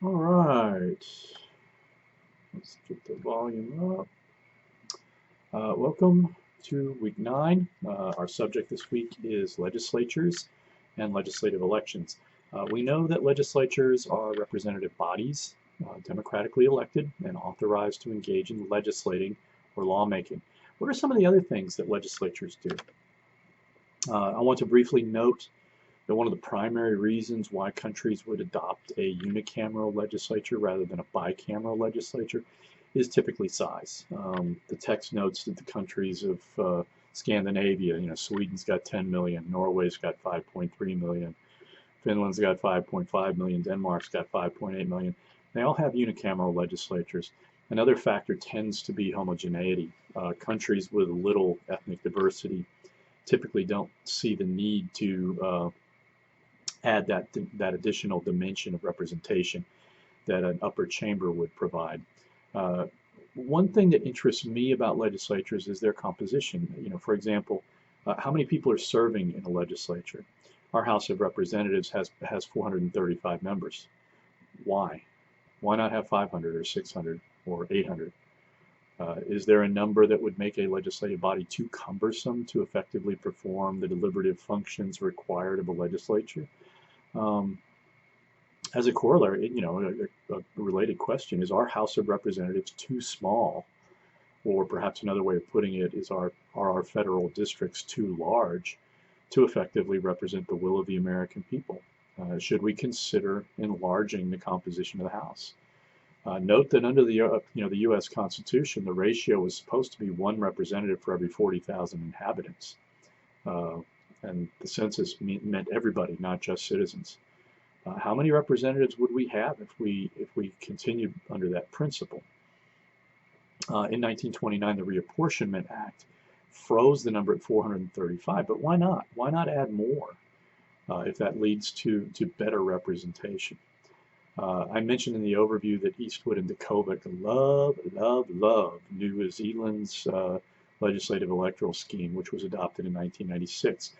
All right, let's get the volume up. Welcome to week 9. Our subject this week is legislatures and legislative elections. We know that legislatures are representative bodies, democratically elected and authorized to engage in legislating or lawmaking. What are some of the other things that legislatures do? I want to briefly note that one of the primary reasons why countries would adopt a unicameral legislature rather than a bicameral legislature is typically size. The text notes that the countries of Scandinavia, Sweden's got 10 million, Norway's got 5.3 million, Finland's got 5.5 million, Denmark's got 5.8 million. They all have unicameral legislatures. Another factor tends to be homogeneity. Countries with little ethnic diversity typically don't see the need to add that additional dimension of representation that an upper chamber would provide. One thing that interests me about legislatures is their composition. For example, how many people are serving in a legislature? Our House of Representatives has 435 members. Why? Why not have 500 or 600 or 800? Is there a number that would make a legislative body too cumbersome to effectively perform the deliberative functions required of a legislature? As a corollary, a related question is: our House of Representatives too small? Or perhaps another way of putting it is: are our federal districts too large to effectively represent the will of the American people? Should we consider enlarging the composition of the House? Note that under the the U.S. Constitution, the ratio was supposed to be one representative for every 40,000 inhabitants, and the census meant everybody, not just citizens. How many representatives would we have if we continued under that principle? In 1929, the Reapportionment Act froze the number at 435, but why not? Why not add more if that leads to better representation? I mentioned in the overview that Eastwood and Djokovic love New Zealand's legislative electoral scheme, which was adopted in 1996.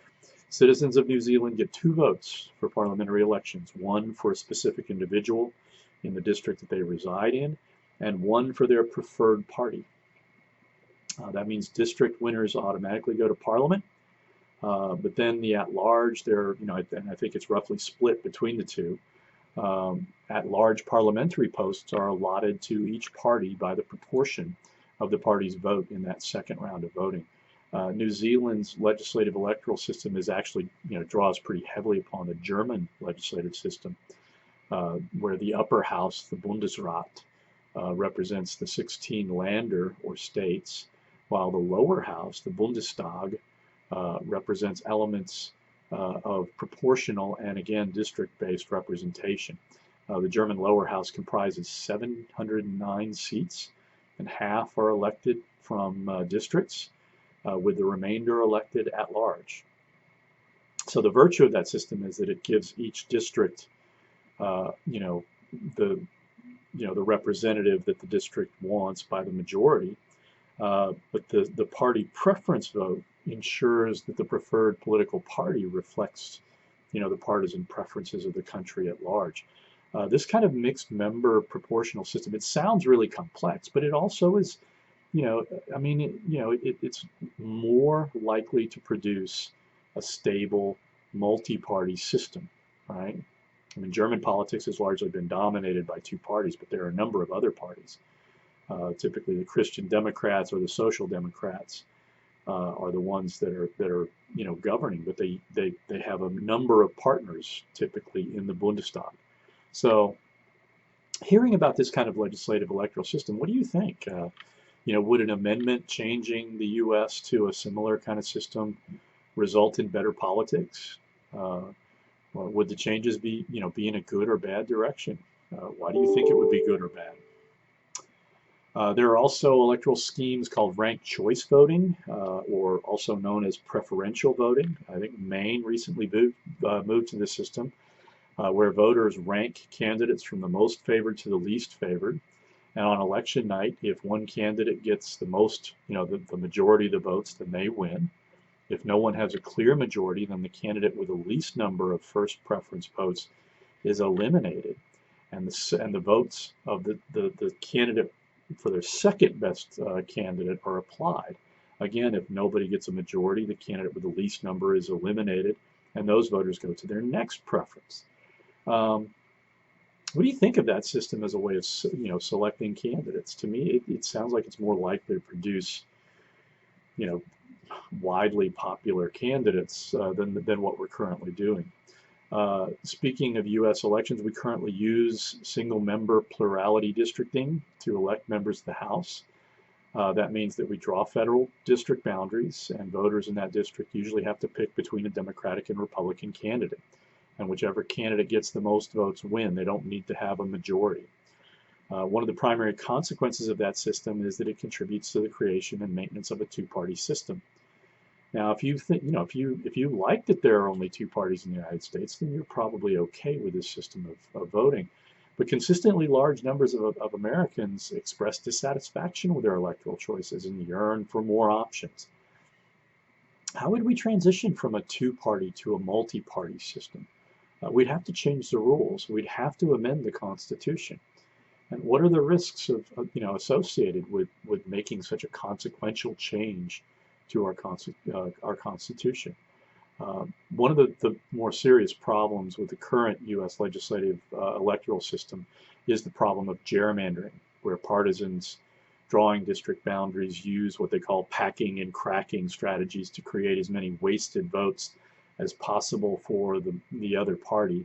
Citizens of New Zealand get 2 votes for parliamentary elections, one for a specific individual in the district that they reside in, and one for their preferred party. That means district winners automatically go to parliament, but then the at-large, and I think it's roughly split between the two. At-large parliamentary posts are allotted to each party by the proportion of the party's vote in that second round of voting. New Zealand's legislative electoral system is actually, draws pretty heavily upon the German legislative system, where the upper house, the Bundesrat, represents the 16 Länder or states, while the lower house, the Bundestag, represents elements of proportional and, again, district-based representation. The German lower house comprises 709 seats, and half are elected from districts, with the remainder elected at large. So the virtue of that system is that it gives each district, the representative that the district wants by the majority, but the party preference vote ensures that the preferred political party reflects, the partisan preferences of the country at large. This kind of mixed member proportional system, it sounds really complex, but it also is, it's more likely to produce a stable multi-party system, right? German politics has largely been dominated by 2 parties, but there are a number of other parties. Typically, the Christian Democrats or the Social Democrats are the ones that are governing, but they have a number of partners typically in the Bundestag. So, hearing about this kind of legislative electoral system, what do you think? Would an amendment changing the U.S. to a similar kind of system result in better politics? Or would the changes be in a good or bad direction? Why do you think it would be good or bad? There are also electoral schemes called ranked choice voting, or also known as preferential voting. I think Maine recently moved to this system, where voters rank candidates from the most favored to the least favored. And on election night, if one candidate gets the most, the majority of the votes, then they win. If no one has a clear majority, then the candidate with the least number of first preference votes is eliminated. and the votes of the candidate for their second best candidate are applied. Again, if nobody gets a majority, the candidate with the least number is eliminated, and those voters go to their next preference. What do you think of that system as a way of selecting candidates? To me, it sounds like it's more likely to produce widely popular candidates than what we're currently doing. Speaking of U.S. elections, we currently use single-member plurality districting to elect members of the House. That means that we draw federal district boundaries, and voters in that district usually have to pick between a Democratic and Republican candidate. And whichever candidate gets the most votes win. They don't need to have a majority. One of the primary consequences of that system is that it contributes to the creation and maintenance of a two-party system. Now, if you think, if you like that there are only two parties in the United States, then you're probably okay with this system of voting. But consistently large numbers of Americans express dissatisfaction with their electoral choices and yearn for more options. How would we transition from a two-party to a multi-party system? We'd have to change the rules. We'd have to amend the Constitution. And what are the risks of associated with making such a consequential change to our Constitution? One of the more serious problems with the current U.S. legislative electoral system is the problem of gerrymandering, where partisans drawing district boundaries use what they call packing and cracking strategies to create as many wasted votes as possible for the other party,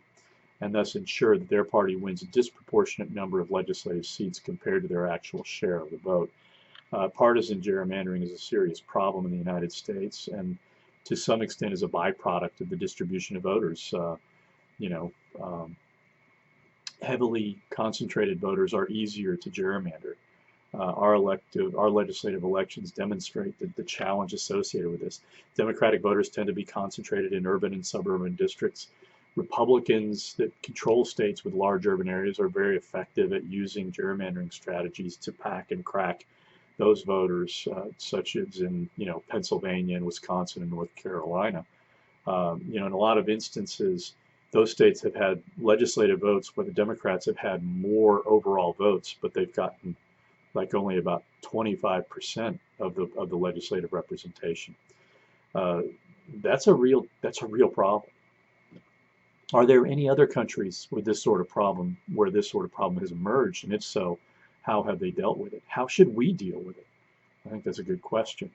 and thus ensure that their party wins a disproportionate number of legislative seats compared to their actual share of the vote. Partisan gerrymandering is a serious problem in the United States, and to some extent is a byproduct of the distribution of voters. Heavily concentrated voters are easier to gerrymander. Our legislative elections demonstrate the challenge associated with this. Democratic voters tend to be concentrated in urban and suburban districts. Republicans that control states with large urban areas are very effective at using gerrymandering strategies to pack and crack those voters, such as in Pennsylvania and Wisconsin and North Carolina. In a lot of instances, those states have had legislative votes where the Democrats have had more overall votes, but they've gotten like only about 25% of the legislative representation. That's a real problem. Are there any other countries with this sort of problem where this sort of problem has emerged? And if so, how have they dealt with it? How should we deal with it? I think that's a good question.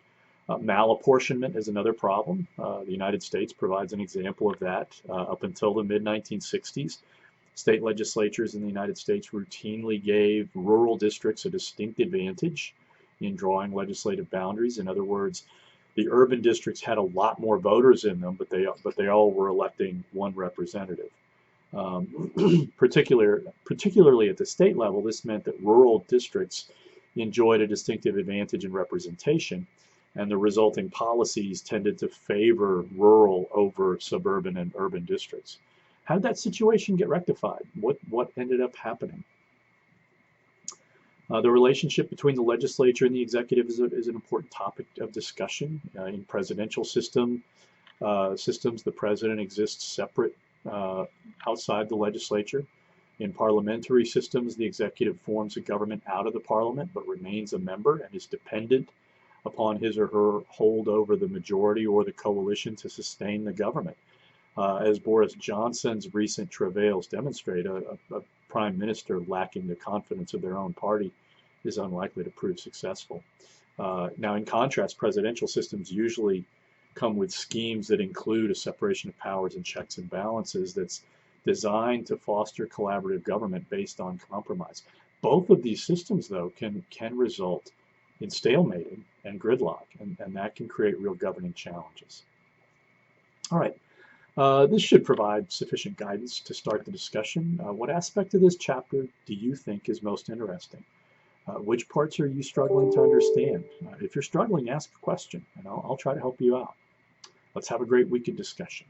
Malapportionment is another problem. The United States provides an example of that. Up until the mid-1960s, state legislatures in the United States routinely gave rural districts a distinct advantage in drawing legislative boundaries. In other words, the urban districts had a lot more voters in them, but they all were electing one representative. Particularly at the state level, this meant that rural districts enjoyed a distinctive advantage in representation, and the resulting policies tended to favor rural over suburban and urban districts. How did that situation get rectified? What ended up happening? The relationship between the legislature and the executive is an important topic of discussion. In presidential systems, the president exists separate outside the legislature. In parliamentary systems, the executive forms a government out of the parliament but remains a member and is dependent upon his or her hold over the majority or the coalition to sustain the government. As Boris Johnson's recent travails demonstrate, a prime minister lacking the confidence of their own party is unlikely to prove successful. Now, in contrast, presidential systems usually come with schemes that include a separation of powers and checks and balances that's designed to foster collaborative government based on compromise. Both of these systems, though, can result in stalemating and gridlock, and that can create real governing challenges. All right. This should provide sufficient guidance to start the discussion. What aspect of this chapter do you think is most interesting? Which parts are you struggling to understand? If you're struggling, ask a question, and I'll try to help you out. Let's have a great week of discussion.